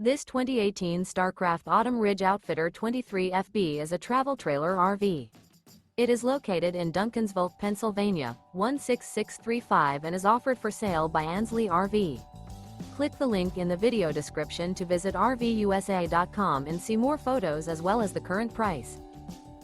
This 2018 Starcraft Autumn Ridge Outfitter 23FB is a travel trailer RV. It is located in Duncansville, Pennsylvania, 16635 and is offered for sale by Ansley RV. Click the link in the video description to visit RVUSA.com and see more photos as well as the current price.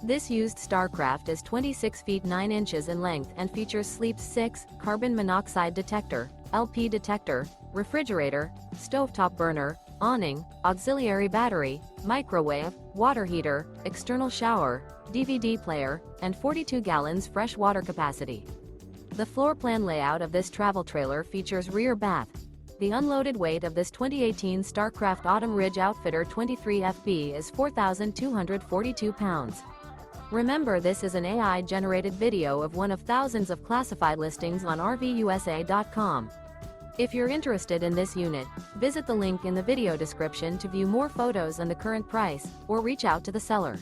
This used Starcraft is 26 feet 9 inches in length and features sleep 6, carbon monoxide detector, LP detector, refrigerator, stovetop burner, awning, auxiliary battery, microwave, water heater, external shower, DVD player, and 42 gallons fresh water capacity. The floor plan layout of this travel trailer features rear bath. The unloaded weight of this 2018 Starcraft Autumn Ridge Outfitter 23FB is 4,242 pounds. Remember, this is an AI-generated video of one of thousands of classified listings on RVUSA.com. If you're interested in this unit, visit the link in the video description to view more photos and the current price, or reach out to the seller.